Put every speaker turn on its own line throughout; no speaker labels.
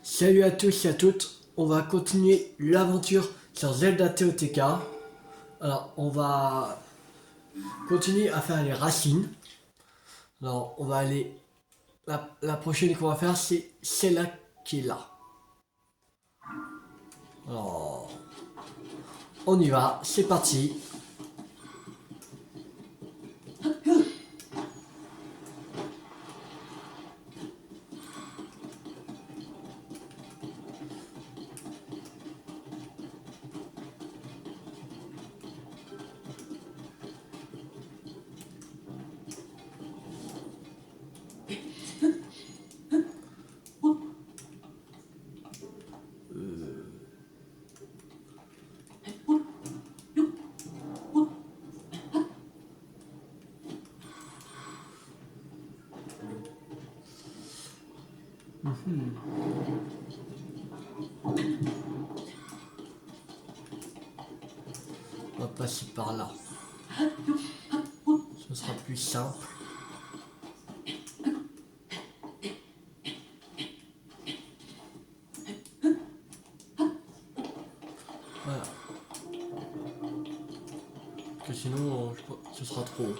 Salut à tous et à toutes, on va continuer l'aventure sur Zelda TOTK. Alors on va continuer à faire les racines. Alors on va aller, la prochaine qu'on va faire c'est celle-là qui est là. Alors on y va, c'est parti. On va passer par là. Ce sera plus simple. Voilà. Parce que sinon, je crois que ce sera trop.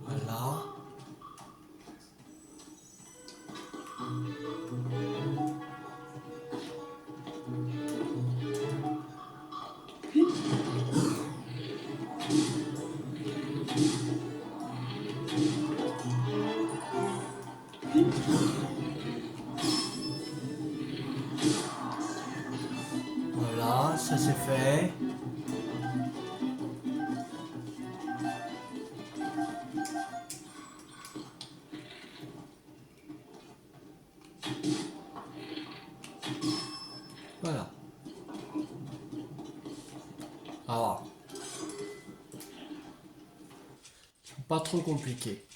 Voilà. Voilà, ça c'est fait. Voilà. Alors, c'est pas trop compliqué.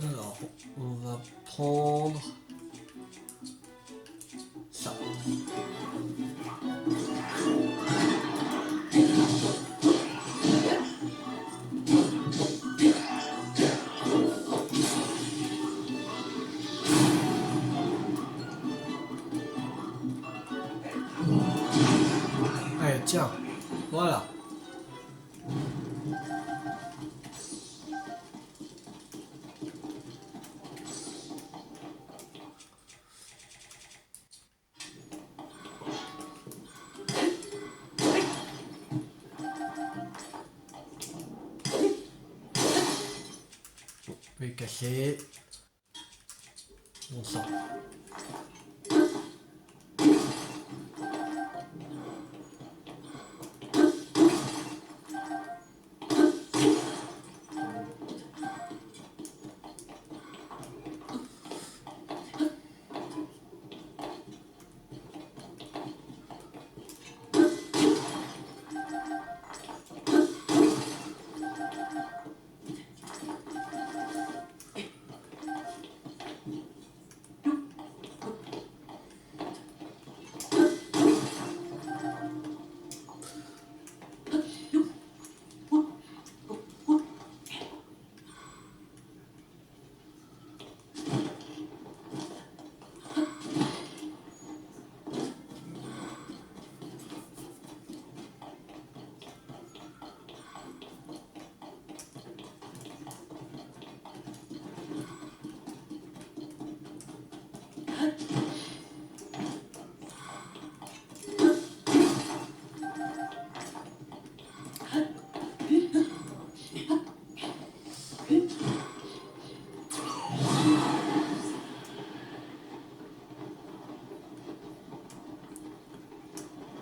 Alors, on va prendre ça. Allez, tiens, voilà. On peut les casser. Bon sang.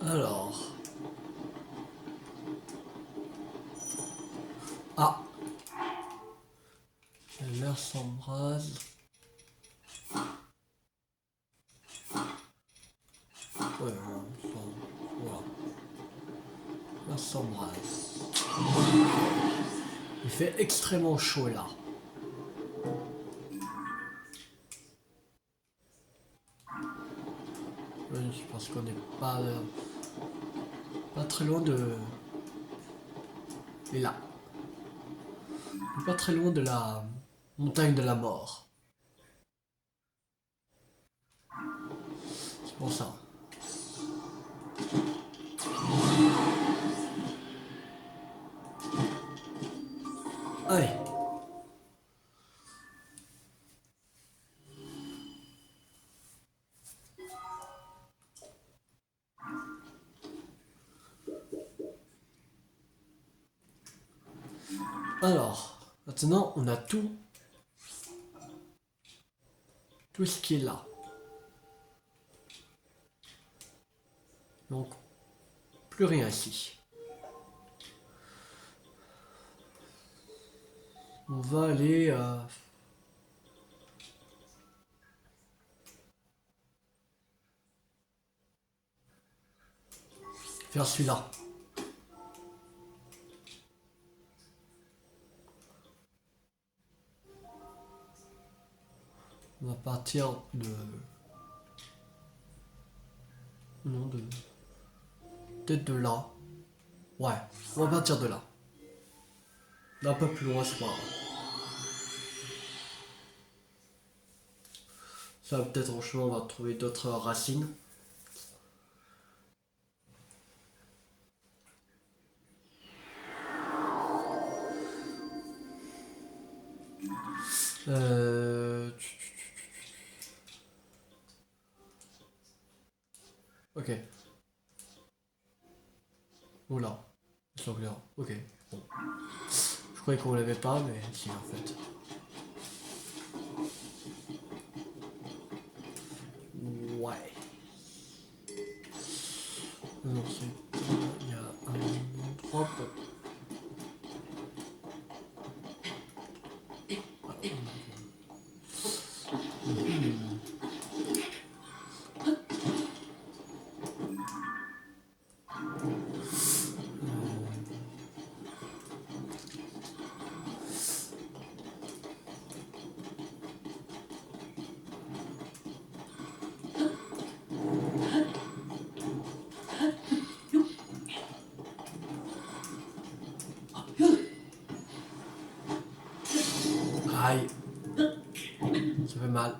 Alors. Ah. L'air s'embrase. Ouais, voilà. L'air s'embrase. Il fait extrêmement chaud là. Je pense qu'on n'est pas très loin de... Et là. On n'est pas très loin de la montagne de la mort. C'est pour ça. Allez. Alors, maintenant on a tout ce qui est là. Donc, plus rien ici. On va aller faire celui-là. On va partir de... Non, de... Peut-être de là. Ouais, on va partir de là. Un peu plus loin, c'est pas grave. Ça va peut-être en chemin, on va trouver d'autres racines. Ok. Oula. Ok. Bon. Je croyais qu'on l'avait pas, mais si en fait. Ouais. Non, c'est... Il y a un endroit pour... Aïe. Ça fait mal.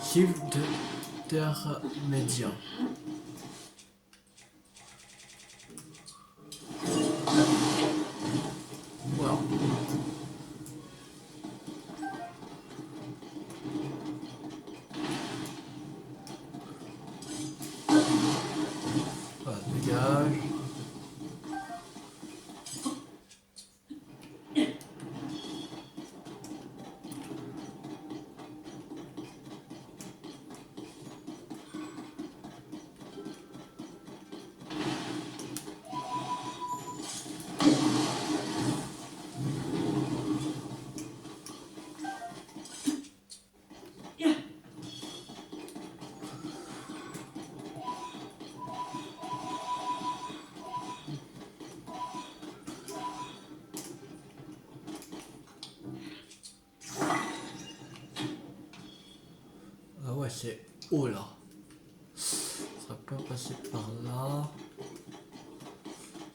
Chiffre d'intermédiaire. Voilà. Voilà, dégage. c'est haut là. Ça peut passer par là.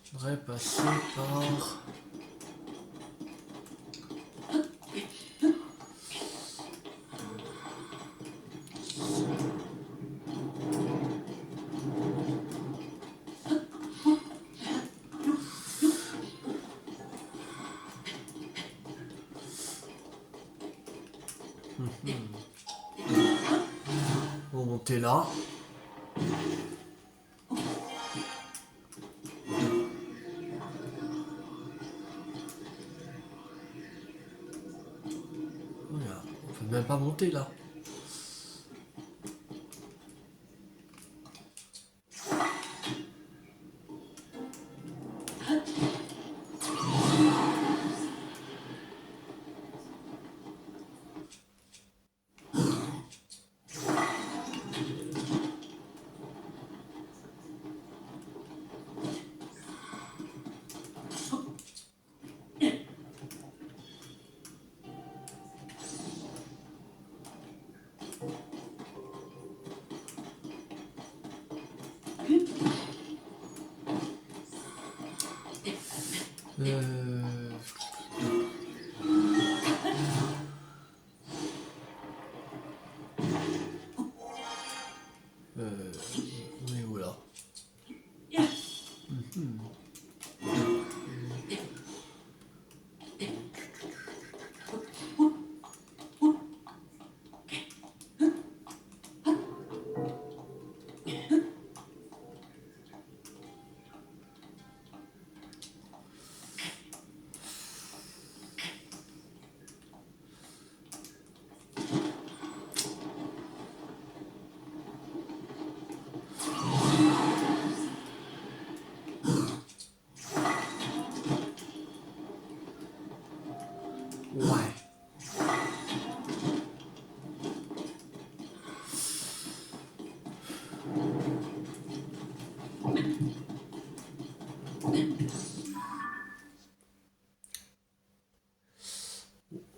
Je voudrais passer par... On va monter là. Voilà, on peut même pas monter là. On est où là? Ouais.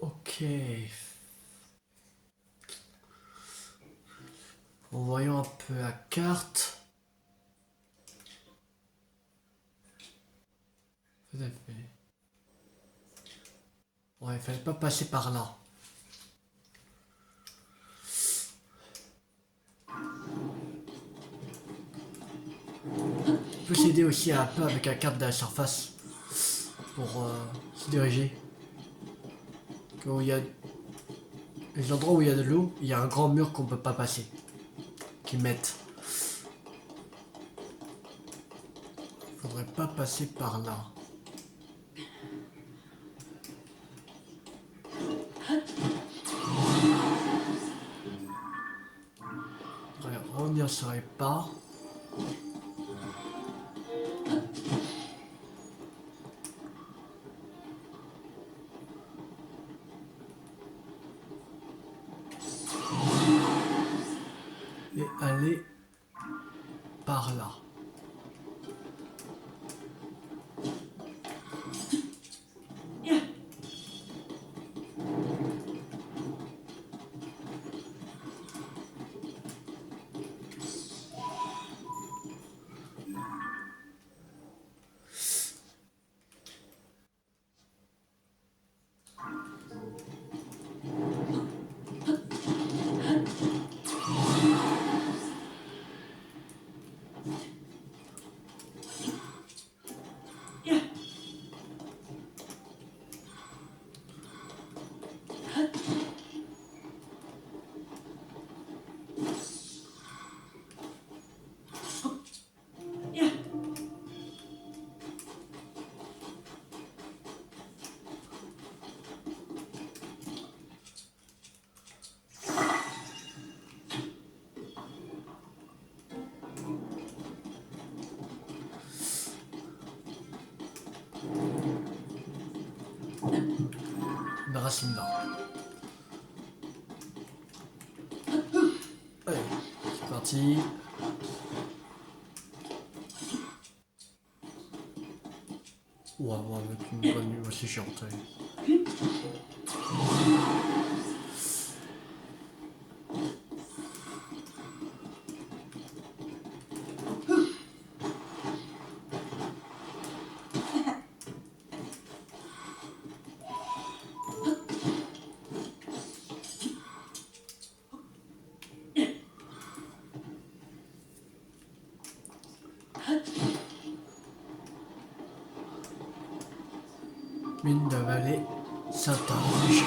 Ok. En voyant un peu la carte. Tout à fait. Ouais, il fallait pas passer par là. On peut s'aider aussi un peu avec la carte de la surface pour se diriger. Quand il y a les endroits où il y a de l'eau, il y a un grand mur qu'on peut pas passer, qui mettent. Faudrait pas passer par là. On n'y serait pas. Et aller par là. Une racine là. Allez, c'est parti. Ouais, avec une bonne nuit aussi chiante. mine de vallée Saint-Ange.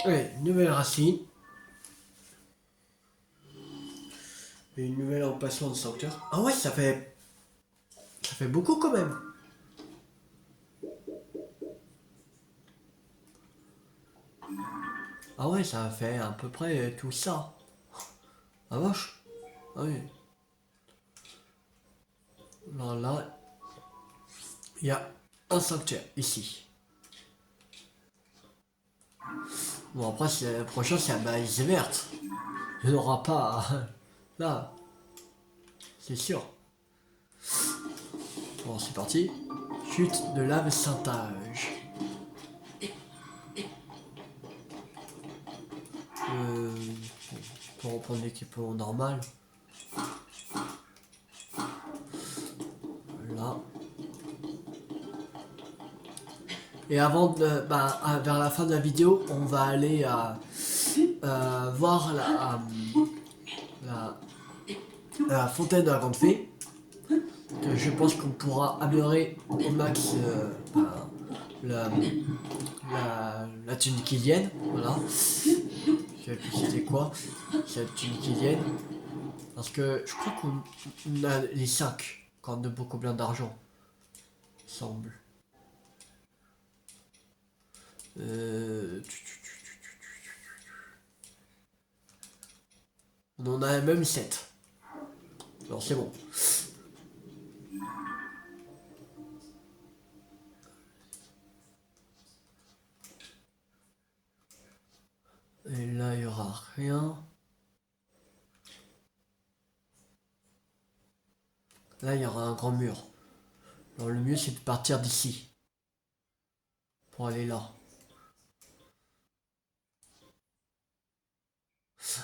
Allez, nouvelle racine. Et une nouvelle emplacement de sanctuaire. Ah ouais, ça fait beaucoup quand même. Ah ouais, ça fait à peu près tout ça. Ah vache. Ah oui. Là, il y a un sanctuaire ici. Bon après, le prochain c'est à Maïs verte. Il n'y en aura pas là. C'est sûr. Bon, c'est parti. Chute de lave Saint-Age. Pour reprendre l'équipement normal. Là. Et avant de, vers la fin de la vidéo, on va aller voir la fontaine de la Grande Fée. Que je pense qu'on pourra améliorer au max la tunique ilienne. Voilà. Je sais plus c'était quoi. C'est la tunique ilienne. Parce que je crois qu'on a les 5 quand de beaucoup plein d'argent. Semble. On en a même 7. Alors c'est bon. Et là, il n'y aura rien. Là, il y aura un grand mur. Alors le mieux, c'est de partir d'ici. Pour aller là.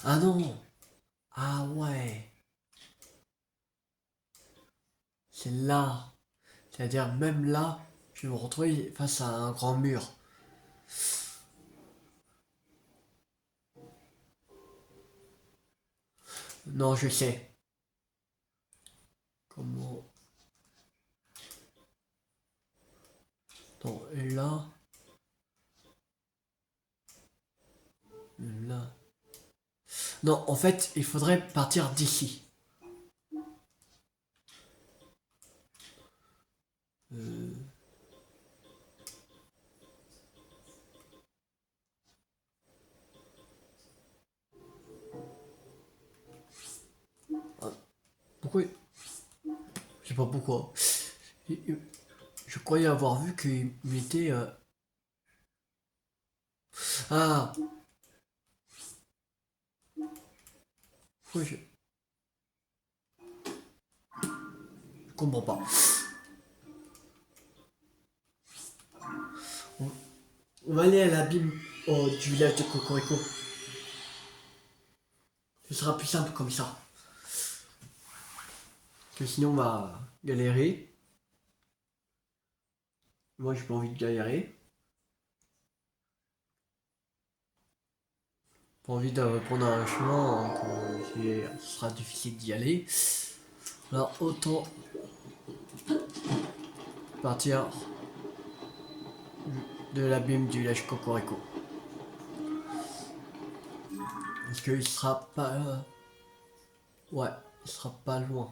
Ah non! Ah ouais! C'est là. C'est-à-dire, même là, je vais me retrouver face à un grand mur. Non, je sais. Comment... Non, et là... Là... Non, en fait, il faudrait partir d'ici. Euh... Ah, pourquoi... Je sais pas pourquoi. Je croyais avoir vu qu'il mettait... Ah! Pourquoi je comprends pas. On va aller à l'abîme du village de Cocorico. Ce sera plus simple comme ça. Que sinon on va galérer. Moi j'ai pas envie de galérer. Pas envie de prendre un chemin que ce sera difficile d'y aller. Alors autant partir de l'abîme du village Cocorico. Parce qu'il sera pas... ouais, il sera pas loin.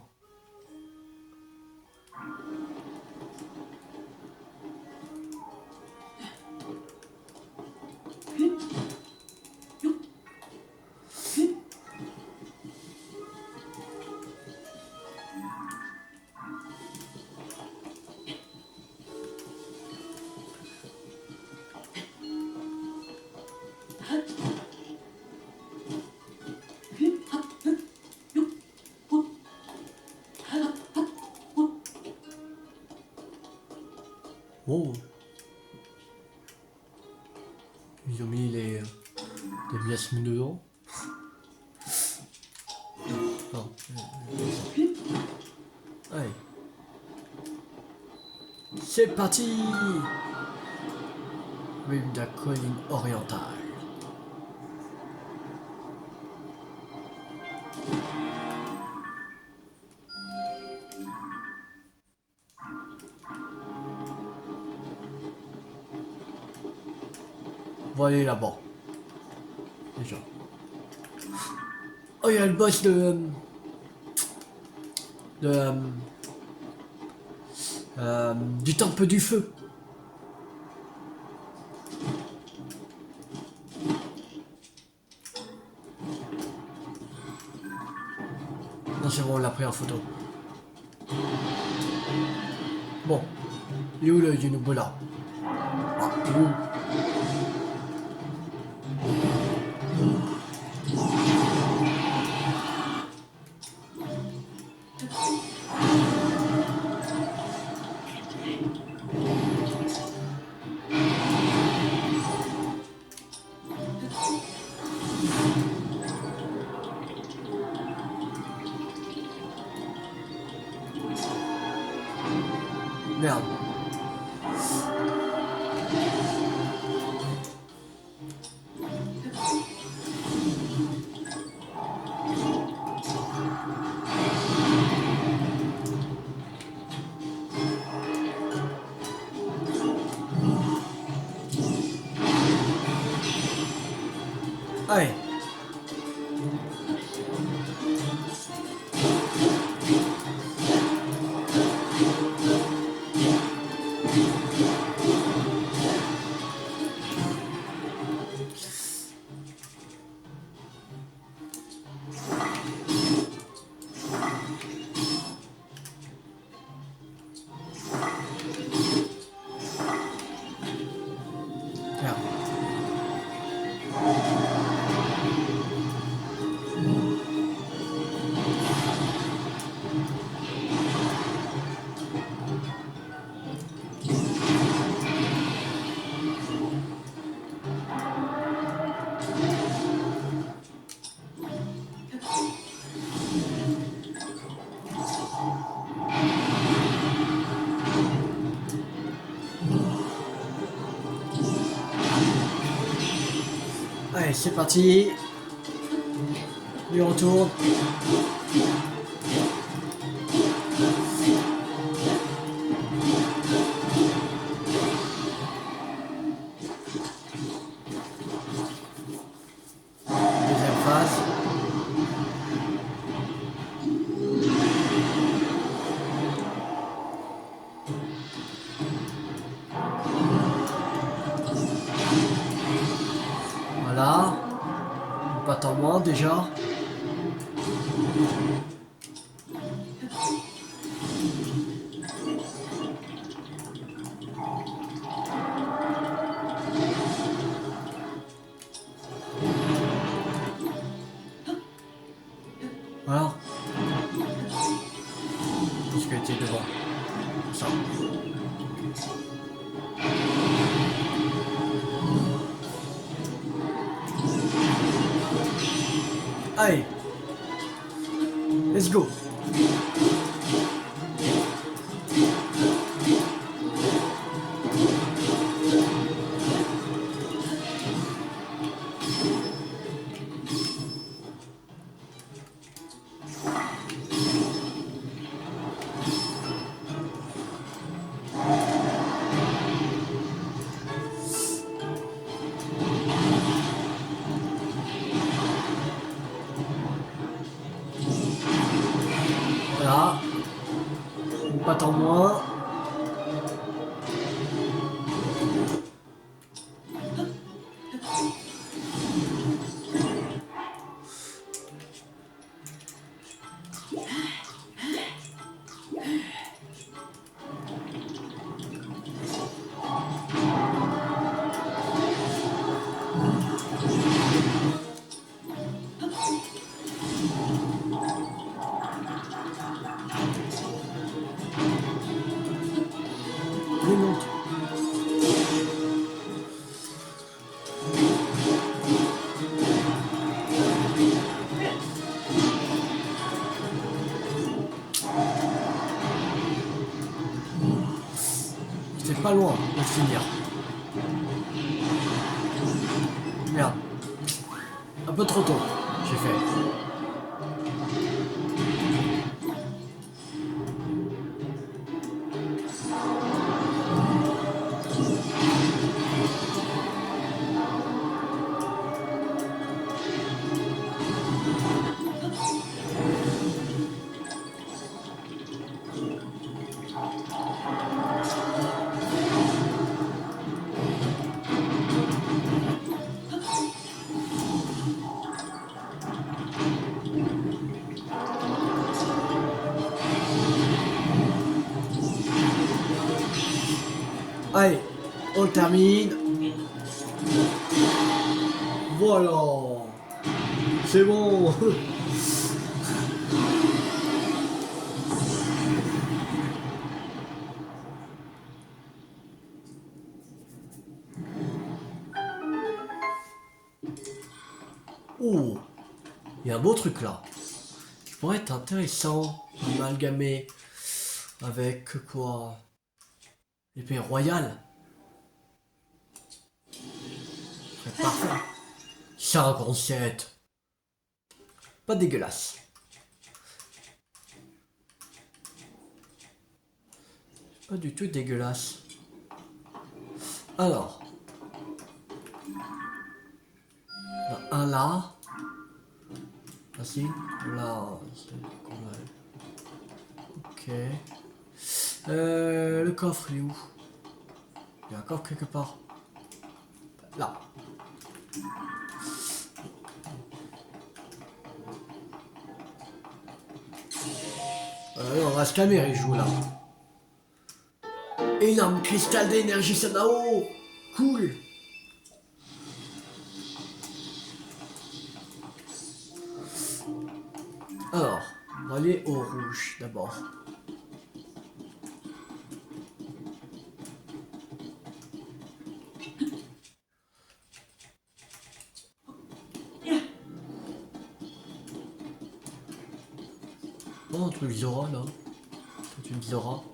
Oh, ils ont mis des miasmes dedans. Allez. C'est parti. Rime de la colline orientale. On va aller là-bas. Déjà. Oh, il y a le boss du temple du feu. Non, c'est bon, on l'a pris en photo. Bon. Il est où le Yunobo là? Ah, il est où? Merde. Allez. Merde. Allez, c'est parti. Lui retourne. Deuxième phase. Voilà. Pas tant moins déjà. Voilà. Parce qu'elle était devant. Ça. Allez. Let's go. Voilà. Pas tant moins. finir. Merde. Un peu trop tôt, j'ai fait. Allez, on termine. Voilà. C'est bon. Oh, il y a un beau truc là. Qui pourrait être intéressant. Amalgamé avec quoi? L'épée royale. C'est parfait. 57. Pas dégueulasse. Pas du tout dégueulasse. Alors. Un là. Ainsi. Là. Ok. Le coffre, il est où? Il y a un coffre quelque part. Là. On va se calmer, il joue là. Énorme cristal d'énergie Sanao. Cool. Alors, on va aller au rouge d'abord. Oh, un truc Zora là. C'est une Zora.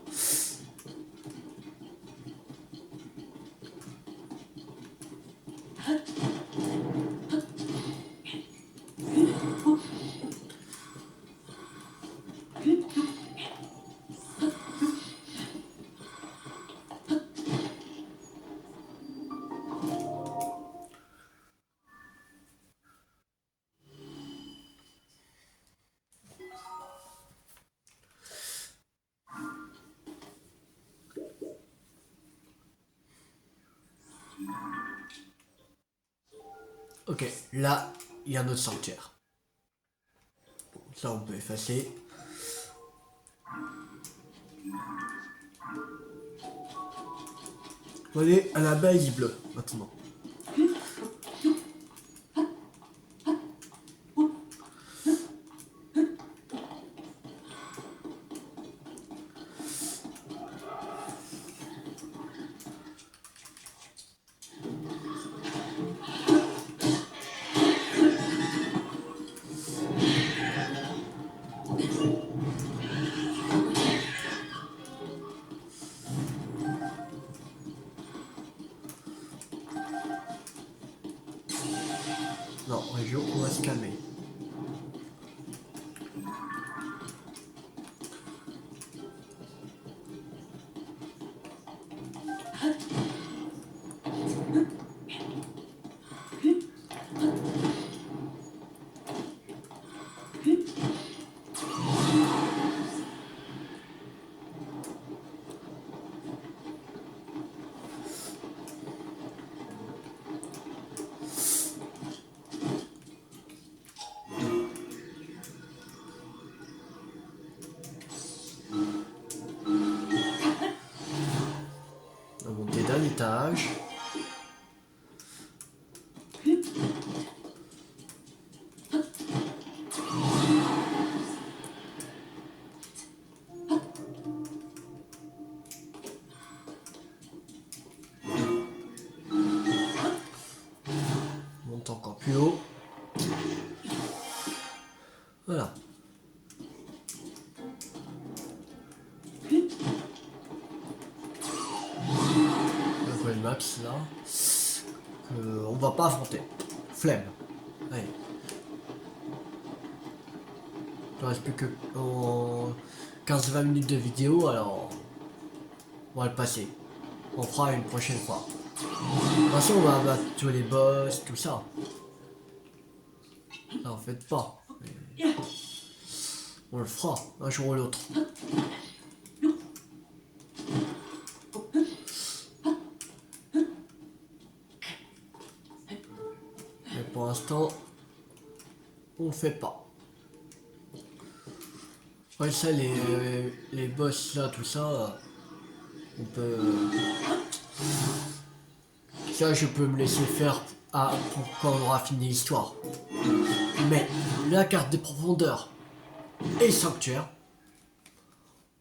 Ok, là, il y a notre sanctuaire. Ça, on peut effacer. On va aller à la base bleue, maintenant. Non, région, on va se calmer. On va monter d'un étage. On monte encore plus haut. Voilà. max là. On va pas affronter. Flemme. Allez. Il ne reste plus que 15-20 minutes de vidéo, alors on va le passer. On fera une prochaine fois. De toute façon, on va battre tous les boss, tout ça. Ça en fait pas. Mais on le fera un jour ou l'autre. Mais pour l'instant, on le fait pas. Ouais, ça, les boss là, tout ça, on peut. Ça, je peux me laisser faire pour quand on aura fini l'histoire. Mais la carte des profondeurs et sanctuaire,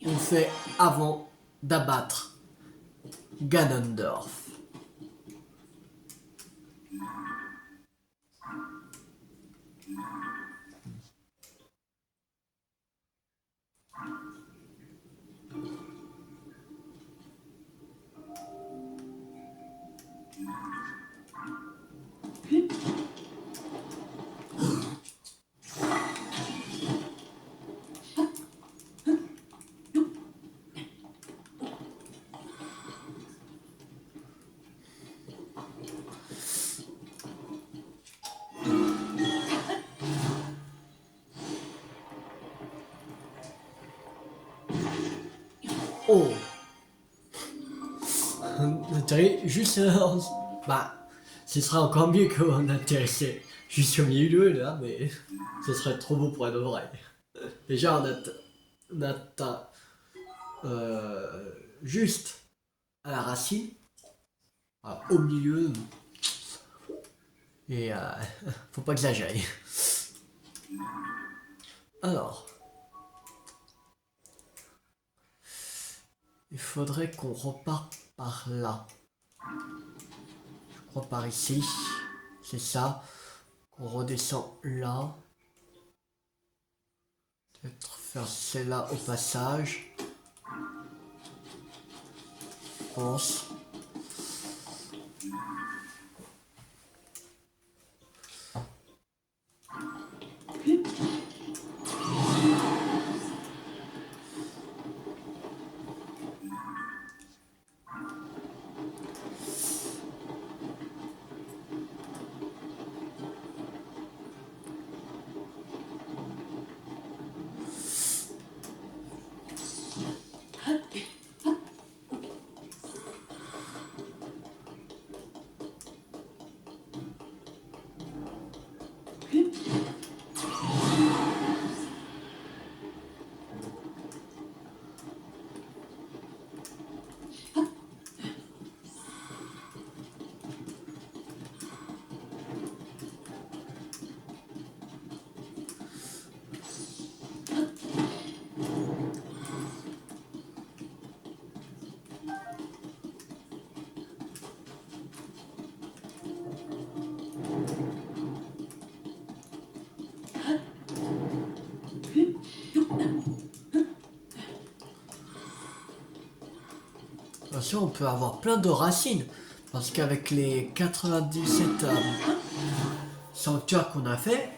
on fait avant d'abattre Ganondorf. Oh, on dirait juste bah, ce serait encore mieux qu'on atterrissait juste au milieu là, mais ce serait trop beau pour être vrai. Déjà, on atteint juste à la racine, au milieu, et faut pas exagérer. Alors, il faudrait qu'on reparte par là. Je crois par ici, c'est ça. Qu'on redescend là. Peut-être faire celle-là au passage. Je pense. Attention, on peut avoir plein de racines. Parce qu'avec les 97 sanctuaires qu'on a fait,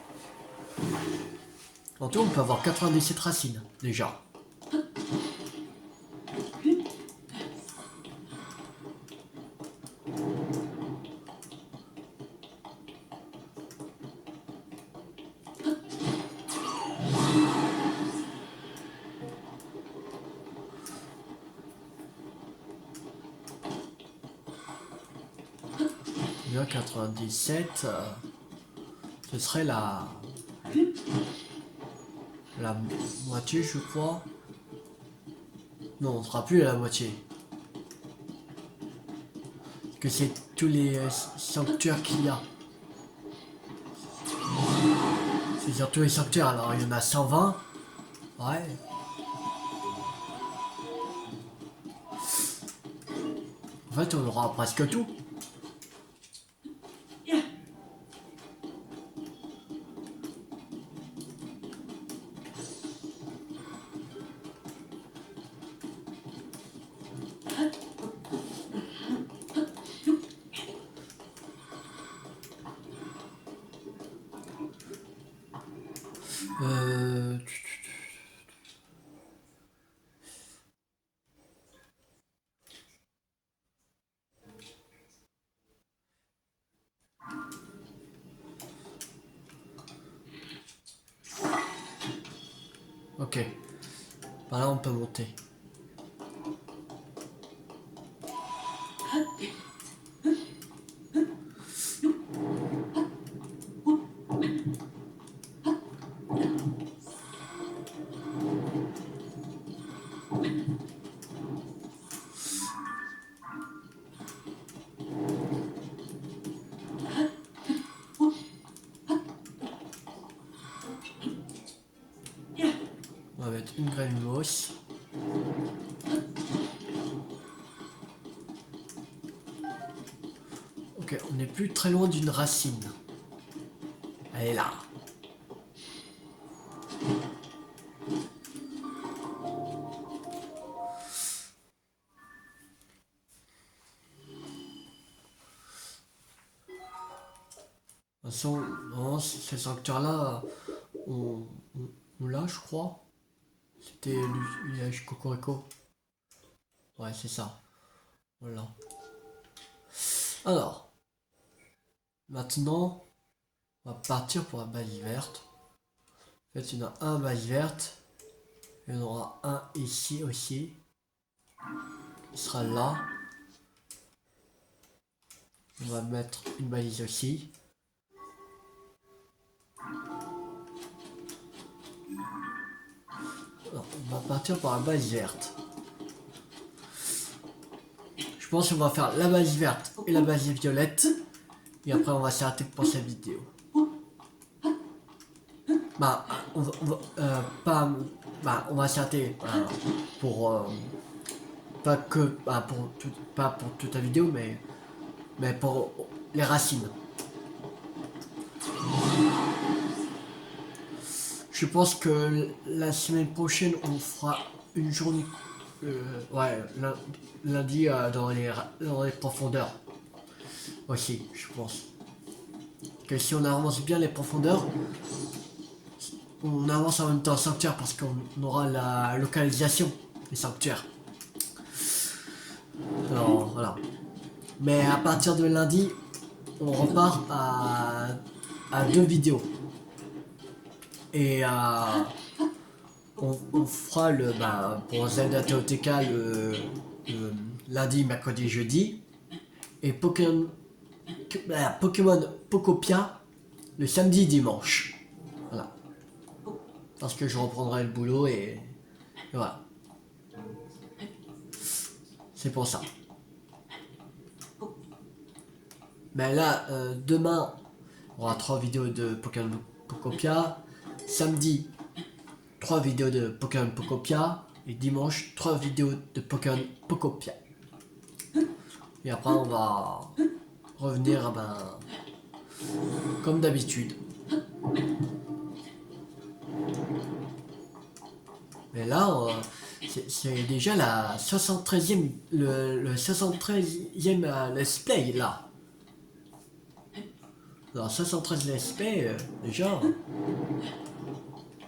en tout on peut avoir 97 racines déjà. Bien 97, ce serait la moitié, je crois. Non, on ne sera plus à la moitié. Parce que c'est tous les sanctuaires qu'il y a. C'est sur tous les sanctuaires, alors il y en a 120. Ouais. En fait, on aura presque tout. Euh... Ok. Par là, on peut monter. On va mettre une graine mousse. Ok, on n'est plus très loin d'une racine. Elle est là. De toute façon, non, ces sanctuaires-là, on l'a, je crois. C'était l'usage Cocorico. Ouais, c'est ça. Voilà. Alors, maintenant, on va partir pour la base verte. En fait, il y en a un base verte. Il y en aura un ici aussi. Il sera là. On va mettre une balise aussi. Alors, on va partir par la base verte. Je pense qu'on va faire la base verte et la base violette. Et après, on va s'arrêter pour cette vidéo. Bah, pas, bah, on va s'arrêter pour pas que, pas pour toute la vidéo, mais pour les racines. Je pense que la semaine prochaine, on fera une journée, ouais, lundi dans les profondeurs aussi, je pense. Que si on avance bien les profondeurs, on avance en même temps sanctuaire parce qu'on aura la localisation des sanctuaires. Alors voilà. Mais à partir de lundi, on repart à 2 vidéos. Et on fera pour Zelda TOTK le lundi, mercredi, jeudi. Et Pokémon Pokopia le samedi, dimanche. Voilà. Parce que je reprendrai le boulot et voilà. C'est pour ça. Mais là, demain, on aura 3 vidéos de Pokémon Pokopia. Samedi, 3 vidéos de Pokémon Pokopia. Et dimanche, 3 vidéos de Pokémon Pokopia. Et après, on va revenir comme d'habitude. Mais là, c'est déjà la 73e, le 73e let's play là. Alors 73 let's play, déjà,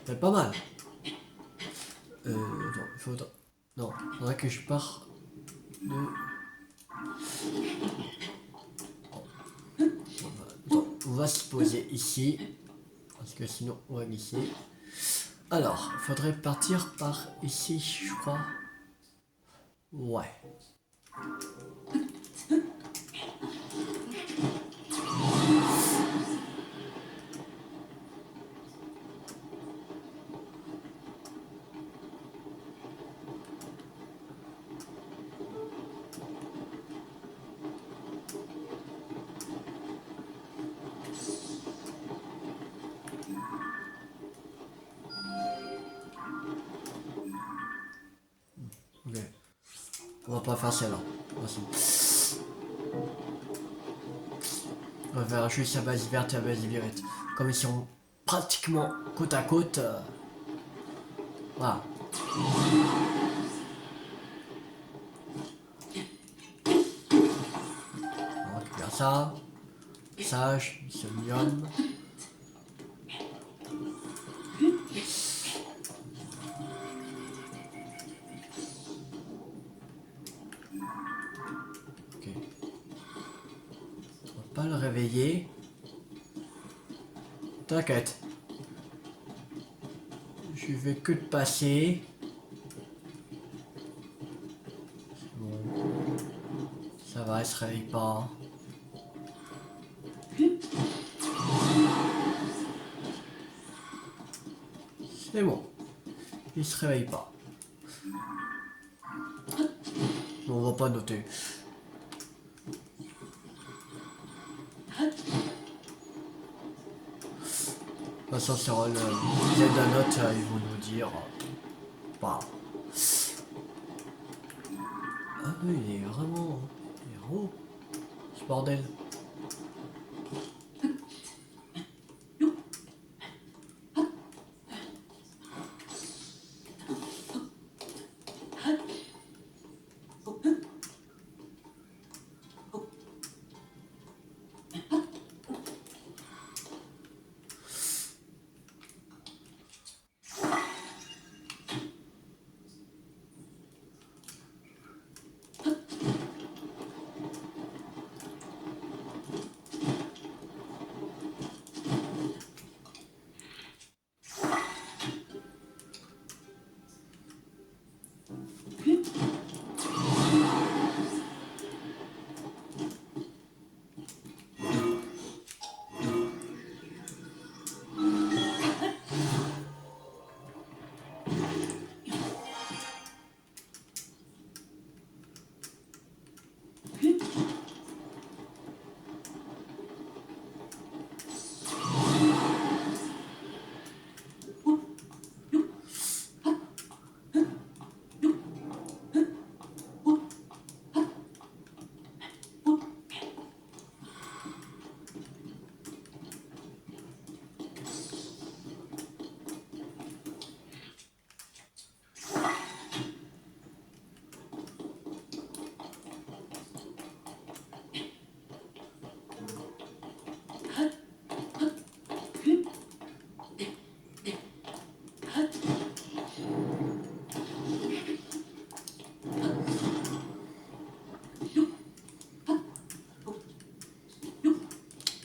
c'est pas mal. Non, il faudrait que je parte de... On va se poser ici, parce que sinon on va glisser. Alors, il faudrait partir par ici, je crois. Ouais. Ok. On va pas faire celle-là. On va faire juste la base verte et la base violette. Comme ils sont pratiquement côte à côte. Voilà. On récupère ça. Sage, Sonium. pas le réveiller. T'inquiète. Je vais que te passer. Bon. Ça va, il se réveille pas. C'est bon. Il se réveille pas. Bon, on va pas noter. De toute façon, sur le Zelda Note, ils vont nous dire. Bah. Ah oui, il est vraiment héros. Ce bordel.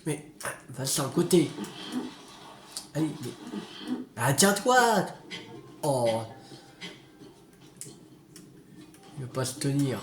Mais, va sur le côté. Allez, mais... Ah, tiens-toi. Oh. Il veut pas se tenir.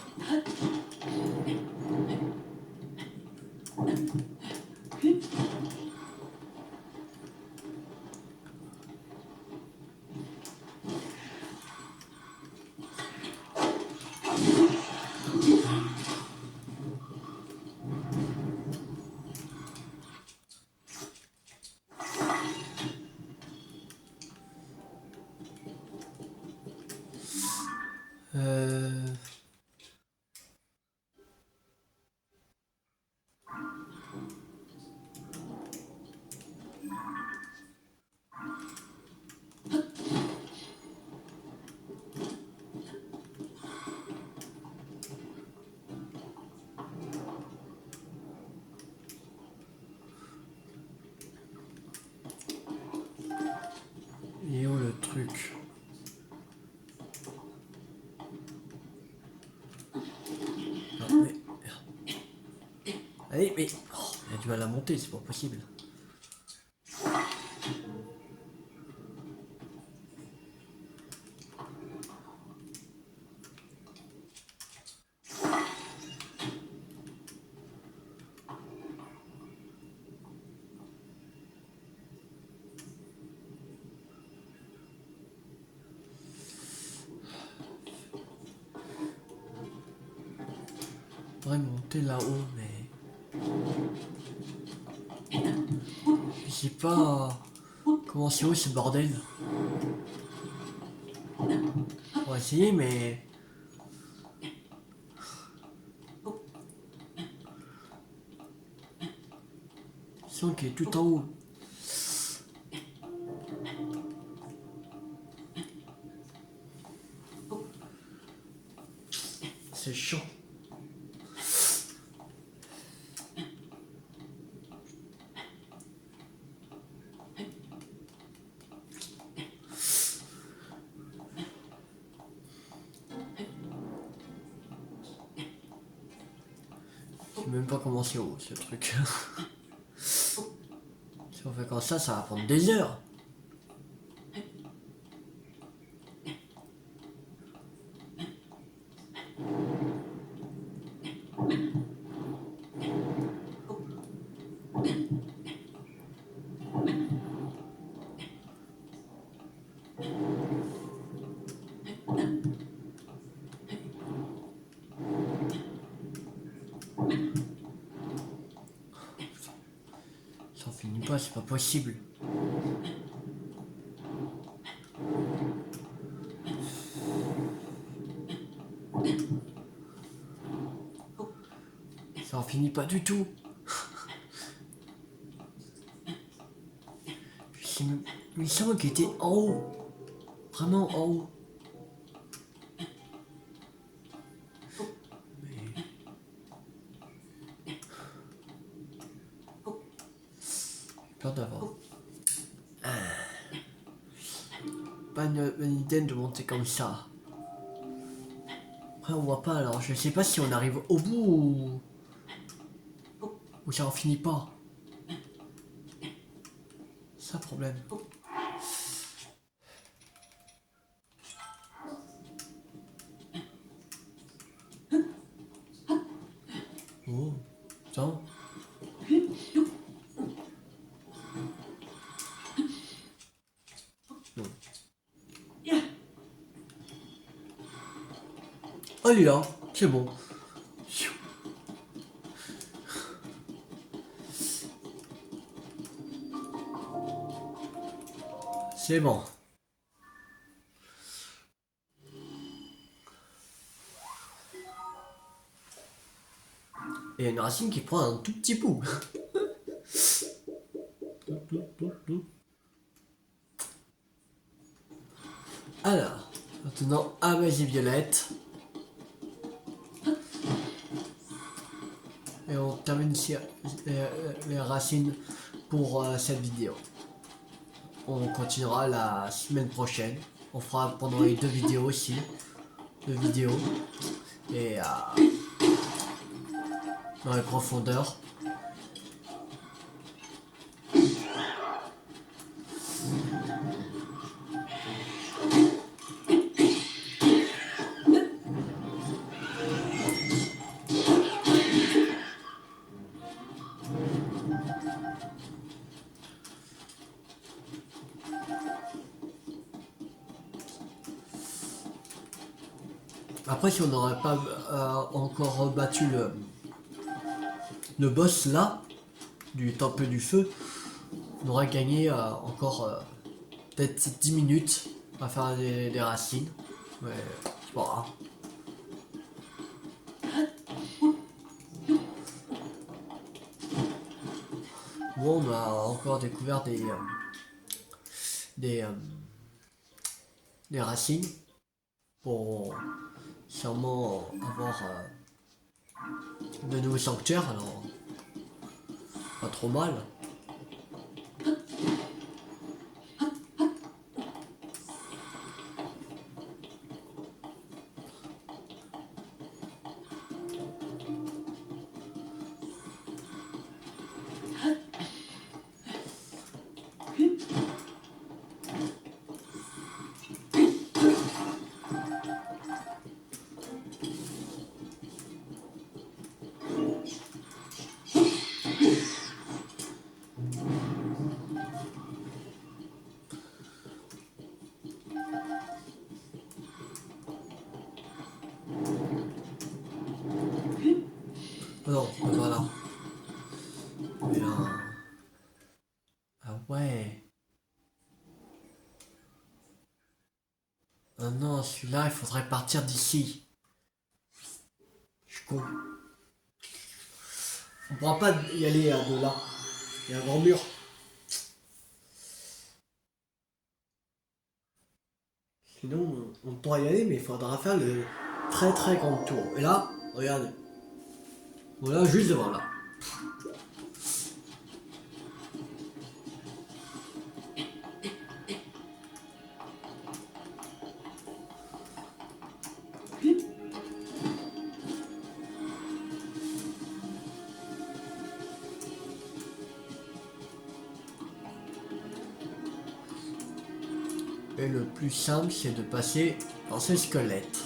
Euh... Il est où le truc? Non, mais... Allez, mais... Oh, il a du mal à monter, c'est pas possible. Il faudrait monter là-haut, mais... Je sais pas... Comment c'est haut ce bordel? On va essayer, mais... Je sens qu'il est tout en haut. C'est chiant. même pas comment c'est haut ce truc. Si on fait comme ça va prendre des heures. Ça en finit pas, c'est pas possible. Ça en finit pas du tout. Il semble qu'il était en haut. Vraiment en haut. Mais... j'ai peur d'avoir. Pas une bonne idée de monter comme ça. Après on voit pas alors je sais pas si on arrive au bout ou ça en finit pas. C'est ça le problème. Oh, putain. Non. Oh, il est là, c'est bon. C'est bon. Et une racine qui prend un tout petit bout. Alors, maintenant, Amazie Violette. Et on termine ici les racines pour cette vidéo. On continuera la semaine prochaine. On fera pendant les 2 vidéos aussi. 2 vidéos. Et dans les profondeurs. Après, si on n'aurait pas encore battu le boss là, du temple du feu, on aurait gagné encore peut-être 10 minutes à faire des racines. Mais c'est pas grave. Bon, on a encore découvert des racines pour sûrement avoir de nouveaux sanctuaires, alors pas trop mal. Non, voilà. Et là... ah ouais. Ah non, celui-là, il faudrait partir d'ici. Je suis con. On pourra pas y aller de là. Il y a un grand mur. Sinon, on pourra y aller, mais il faudra faire le très très grand tour. Et là, regardez. Voilà, juste devant là. Et le plus simple, c'est de passer dans ces squelettes.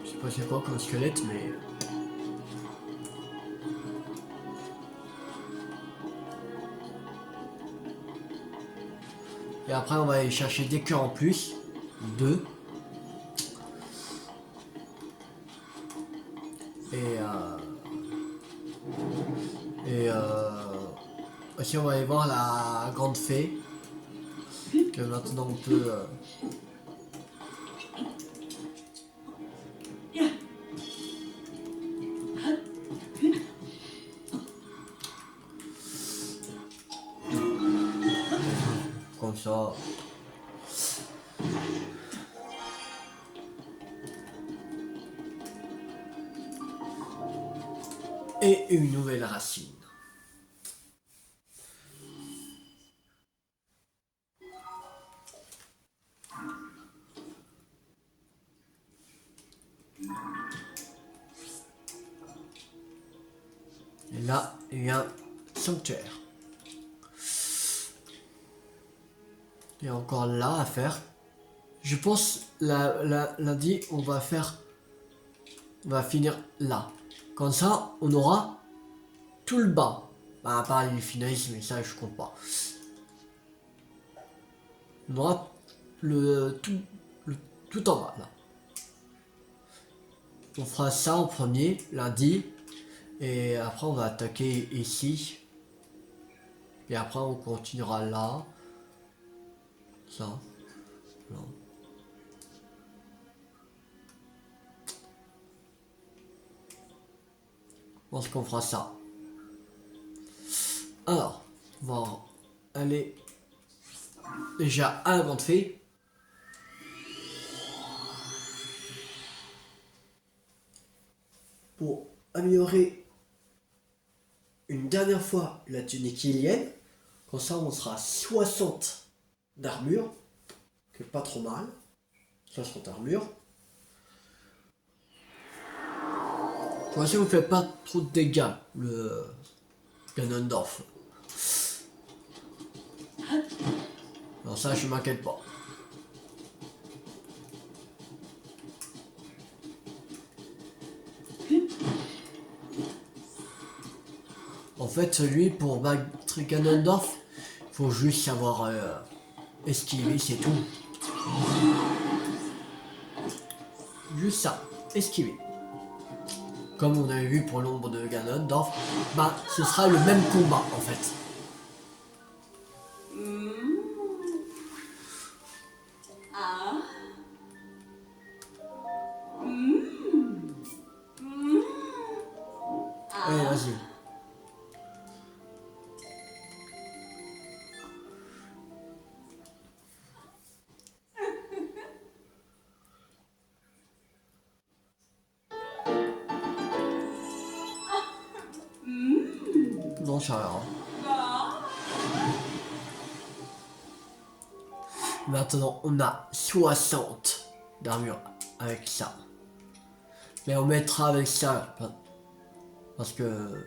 Je sais pas c'est quoi comme squelette, mais... Et après, on va aller chercher des cœurs en plus. 2. Et aussi, on va aller voir la grande fée. Que maintenant, on peut... comme ça. Et une nouvelle racine. Et là, il y a un sanctuaire. Il y a encore là à faire. Je pense lundi, on va finir là. Comme ça, on aura tout le bas. Bah, à part les finalistes, mais ça, je compte pas. On aura tout en bas, là. On fera ça en premier, lundi. Et après, on va attaquer ici. Et après, on continuera là. Ça. Là. Je pense qu'on fera ça. Alors, on va aller déjà à la grande fée. Pour améliorer une dernière fois la tunique ilienne. Comme ça, on sera 60 d'armure. Que pas trop mal. 60 armure. Pour l'instant, vous ne faites pas trop de dégâts, le Ganondorf. Alors ça, je m'inquiète pas. En fait, celui pour battre Ganondorf, il faut juste savoir esquiver, c'est tout. Juste ça, esquiver. Comme on avait vu pour l'ombre de Ganondorf, bah ce sera le même combat en fait. Allez, vas-y. Non, ça rien. Maintenant, on a 60 d'armure avec ça. Mais on mettra avec ça parce que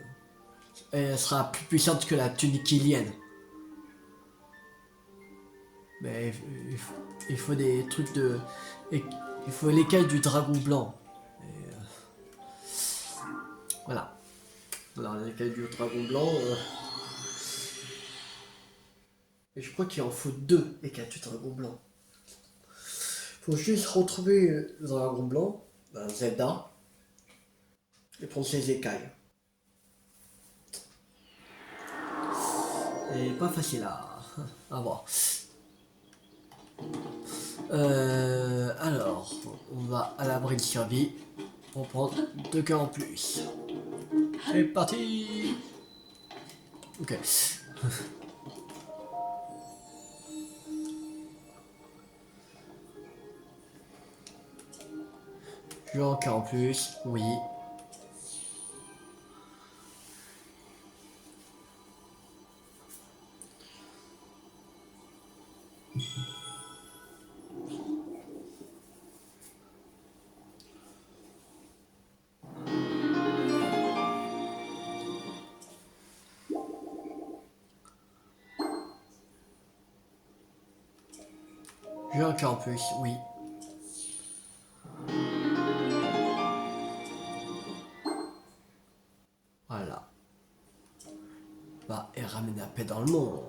elle sera plus puissante que la tunique ilienne. Mais il faut des trucs de... Il faut l'écaille du dragon blanc. Et, voilà. Alors l'écaille du dragon blanc... Et je crois qu'il en faut 2 écailles du dragon blanc. Faut juste retrouver le dragon blanc, Zelda, et prendre ses écailles. Et pas facile à voir. Alors, on va à l'abri de survie. On prend 2 cœurs en plus. C'est parti. Ok. Je veux un cœur en plus, oui. J'ai un cœur en plus, oui. Voilà. Bah, et ramène la paix dans le monde.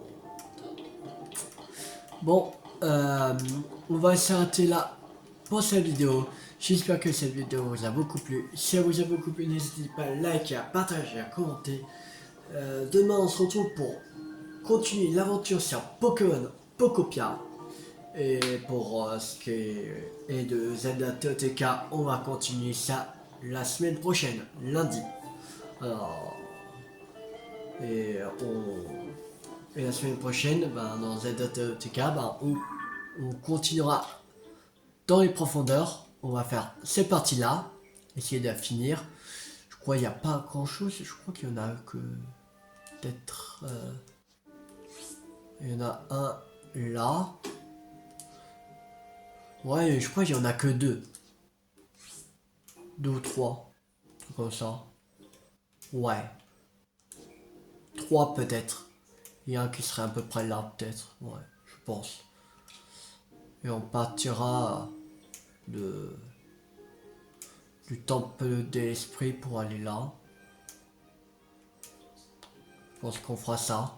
Bon, on va s'arrêter là pour cette vidéo. J'espère que cette vidéo vous a beaucoup plu. Si elle vous a beaucoup plu, n'hésitez pas à liker, à partager, à commenter. Demain, on se retrouve pour continuer l'aventure sur Pokémon Pokopia. Et pour ce qui est de Zelda TOTK, on va continuer ça la semaine prochaine, lundi. Alors, et, et la semaine prochaine, ben, dans Zelda TOTK, ben, on continuera dans les profondeurs. On va faire ces parties-là, essayer de la finir. Je crois qu'il n'y a pas grand-chose. Je crois qu'il y en a que peut-être... il y en a un là. Ouais, je crois qu'il y en a que deux. Deux ou trois. Un truc comme ça. Ouais. Trois peut-être. Il y a un qui serait à peu près là peut-être. Ouais, je pense. Et on partira de du temple de l'esprit pour aller là. Je pense qu'on fera ça.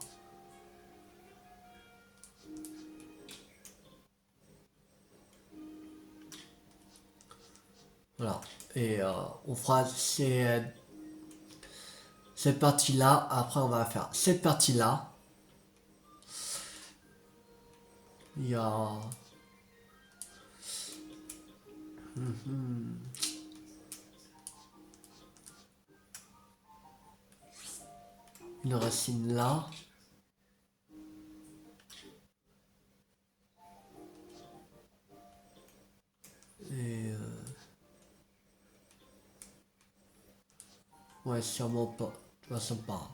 Voilà. Et on fera cette partie-là. Après, on va faire cette partie-là. Il y a... une racine là. Et... ouais, sûrement pas. Tu vois, ça me parle.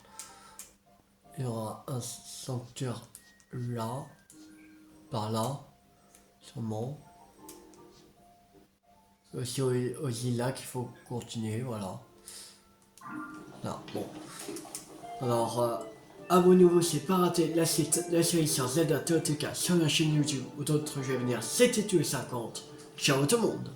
Il y aura un sanctuaire là. Par là. Sûrement. Aussi aux îles là qu'il faut continuer, voilà. Là, bon. Alors, abonnez-vous, c'est pas raté la série sur Zelda TOTK sur la chaîne YouTube ou d'autres jeux à venir, c'était tous les 50. Ciao tout le monde!